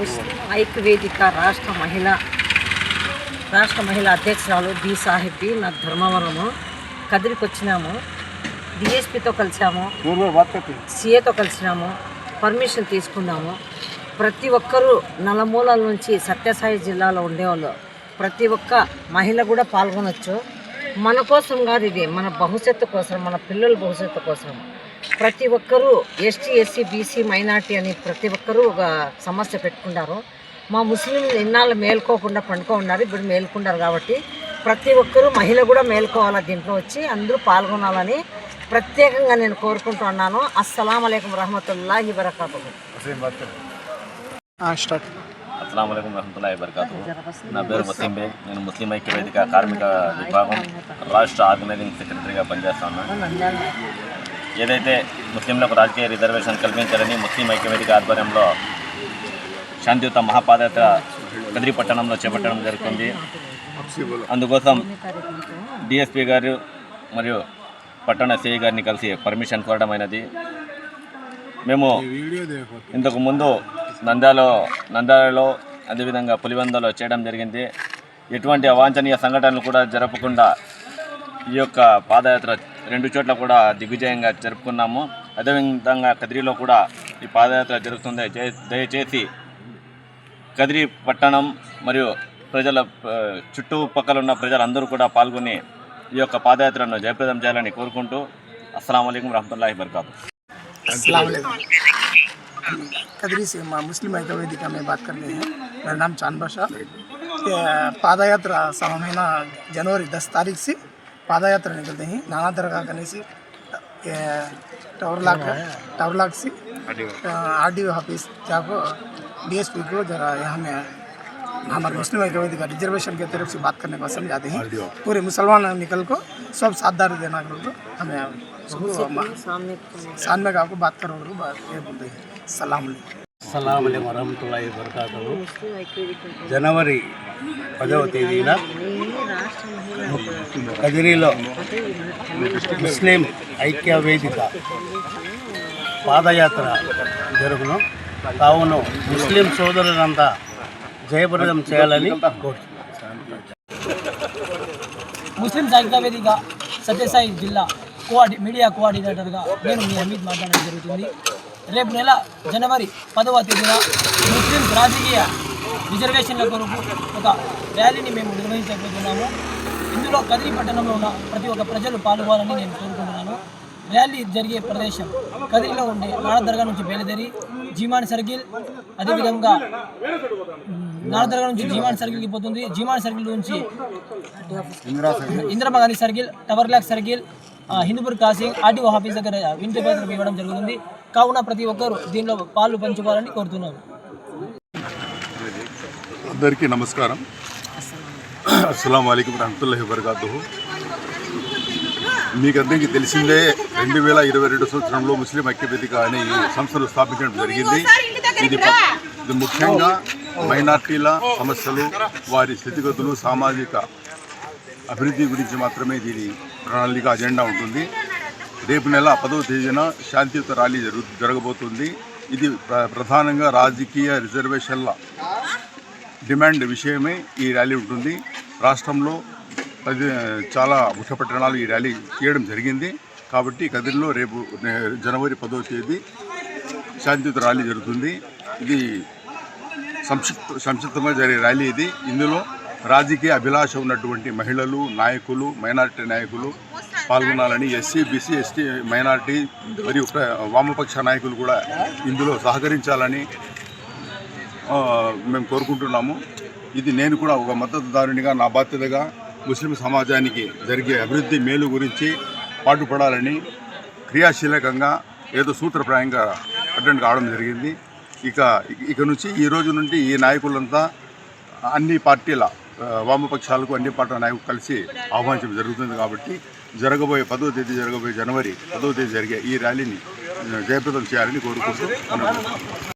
ముస్లిం ఐక్య వేదిక రాష్ట్ర మహిళా అధ్యక్షురాలు బి సాహిబి నా ధర్మవరము కదిరికి వచ్చినాము. డిఎస్పితో కలిసాము, సిఏతో కలిసినాము, పర్మిషన్ తీసుకున్నాము. ప్రతి ఒక్కరూ నలుమూలల నుంచి సత్యసాయి జిల్లాలో ఉండేవాళ్ళు ప్రతి ఒక్క మహిళ కూడా పాల్గొనవచ్చు. మన కోసం కాదు, ఇది మన భవిష్యత్తు కోసం, మన పిల్లల భవిష్యత్తు కోసం. ప్రతి ఒక్కరూ ఎస్టీ, ఎస్సీ, బీసీ, మైనార్టీ అని ప్రతి ఒక్కరూ ఒక సమస్య పెట్టుకున్నారు. మా ముస్లింలు ఇన్నాళ్ళు మేల్కోకుండా పండుకున్నారు, ఇప్పుడు మేల్కున్నారు. కాబట్టి ప్రతి ఒక్కరూ మహిళ కూడా మేల్కోవాలా, దీంట్లో వచ్చి అందరూ పాల్గొనాలని ప్రత్యేకంగా నేను కోరుకుంటున్నాను. అస్సలాము అలైకుం రహమతుల్లాహి వబరకాతుహు. అస్సలాము అలైకుం రహమతుల్లాహి వబరకాతుహు. నా పేరు వసీం బేగ్. నేను ముస్లిం ఐక్య వేదిక కార్మిక విభాగం రాష్ట్ర ఆర్గనైజింగ్ సెక్రటరీగా పనిచేస్తున్నాను. ఏదైతే ముస్లింలకు రాజకీయ రిజర్వేషన్ కల్పించాలని ముస్లిం ఐక్య వేదిక ఆధ్వర్యంలో శాంతియుత మహాపాదయాత్ర కదిరి పట్టణంలో చేపట్టడం జరుగుతుంది. అందుకోసం డిఎస్పీ గారు మరియు పట్టణ సిఐ గారిని కలిసి పర్మిషన్ కోరడమైనది. మేము ఇంతకు ముందు నంద్యాలలో అదేవిధంగా పులివెందులో చేయడం జరిగింది. ఎటువంటి అవాంఛనీయ సంఘటనలు కూడా జరపకుండా ఈ యొక్క పాదయాత్ర 2 చోట్ల కూడా దిగ్విజయంగా జరుపుకున్నాము. అదేవిధంగా కదిరిలో కూడా ఈ పాదయాత్ర జరుగుతుంది. దయచేసి కదిరి పట్టణం మరియు ప్రజల చుట్టుపక్కల ఉన్న ప్రజలందరూ కూడా పాల్గొని ఈ యొక్క పాదయాత్రను జయప్రదం చేయాలని కోరుకుంటూ అస్సలాము అలైకుం రహమతుల్లాహి వబరకాతుహు. कदरी से मुस्लिम ऐक्य वेदिका में बात कर रहे हैं. मेरा नाम चांद बादशाह. पादयात्रा 7 महीना जनवरी 10 तारीख से पादयात्रा निकलते हैं. नाना दरगाह करने से टावरलाक से RDO ऑफिस जाको DSP को जरा यहाँ में हमारे मुस्लिम ऐक्य वेदिका रिजर्वेशन के तरफ से बात करने को समझाते हैं. पूरे मुसलमान निकल को सब साझेदारी देना करो, हमें सामने का आपको बात करो ये बोलते हैं. अस्सलाम वालेकुम वरहमतुल्लाहि वबरकातुहु. జనవరి 10వ తేదీన కదిరిలో ముస్లిం ఐక్య వేదిక పాదయాత్ర జరుగును. కావున ముస్లిం సోదరులంతా జయప్రదం చేయాలని కోరుతున్నాను. ముస్లిం ఐక్య వేదిక సత్యసాయి జిల్లా మీడియా కోఆర్డినేటర్గా నేను మీ హమీద్ మాట్లాడడం జరుగుతుంది. రేపు నెల జనవరి 10వ తేదీన ముస్లిం రాజకీయ రిజర్వేషన్ల కొరకు ఒక ర్యాలీని మేము నిర్వహించబోతున్నాము. ఇందులో కదిరి పట్టణంలో ఉన్న ప్రతి ఒక్క ప్రజలు పాల్గొనాలని నేను కోరుకుంటున్నాను. ర్యాలీ జరిగే ప్రదేశం కదిరిలో ఉండే నానా దర్గా నుంచి బయలుదేరి జీమాన్ సర్కిల్, అదేవిధంగా నానా దర్గా నుంచి జీమాన్ సర్కిల్కి పోతుంది. జీమాన్ సర్కిల్ నుంచి Indira Gandhi circle, tower clock circle, Hindupur crossing, RDO office దగ్గర వింటి పేదలకు ఇవ్వడం జరుగుతుంది. కావున ప్రతి ఒక్కరూ దీనిలో పాలు పంచుకోవాలని కోరుతున్నాము. అందరికీ నమస్కారం. అస్సలాము అలైకుం రహమతుల్లాహి వబరకాతుహు. మీకు అందరికీ తెలిసిందే 2022 సంవత్సరంలో ముస్లిం ఐక్య వేదిక అనే ఈ సంస్థను స్థాపించడం జరిగింది. ఇది ముఖ్యంగా మైనార్టీల సమస్యలు, వారి స్థితిగతులు, సామాజిక అభివృద్ధి గురించి మాత్రమే దీని ప్రణాళిక అజెండా ఉంటుంది. రేపు నెల 10వ తేదీన శాంతియుత ర్యాలీ జరగబోతుంది. ఇది ప్రధానంగా రాజకీయ రిజర్వేషన్ల డిమాండ్ విషయమే ఈ ర్యాలీ ఉంటుంది. రాష్ట్రంలో చాలా ముఖ్య పట్టణాలు ఈ ర్యాలీ చేయడం జరిగింది. కాబట్టి కదిరిలో రేపు జనవరి 10వ తేదీ శాంతియుత ర్యాలీ జరుగుతుంది. ఇది సంక్షిప్తంగా జరిగే ర్యాలీ ఇది. ఇందులో రాజకీయ అభిలాష ఉన్నటువంటి మహిళలు, నాయకులు, మైనారిటీ నాయకులు పాల్గొనాలని, ఎస్సీ, బీసీ, ఎస్టీ, మైనారిటీ మరియు వామపక్ష నాయకులు కూడా ఇందులో సహకరించాలని మేము కోరుకుంటున్నాము. ఇది నేను కూడా ఒక మద్దతుదారునిగా నా బాధ్యతగా ముస్లిం సమాజానికి జరిగే అభివృద్ధి మేలు గురించి పాటుపడాలని క్రియాశీలకంగా ఏదో సూత్రప్రాయంగా అటెండ్ కావడం జరిగింది. ఇక నుంచి ఈ రోజు నుండి ఈ నాయకులంతా అన్ని పార్టీల వామపక్షాలకు, అన్ని పార్టీల నాయకులు కలిసి ఆహ్వానించడం జరుగుతుంది. కాబట్టి జనవరి 10వ తేదీ జరిగే ఈ ర్యాలీని జయప్రదం చేయాలని కోరుకుంటూ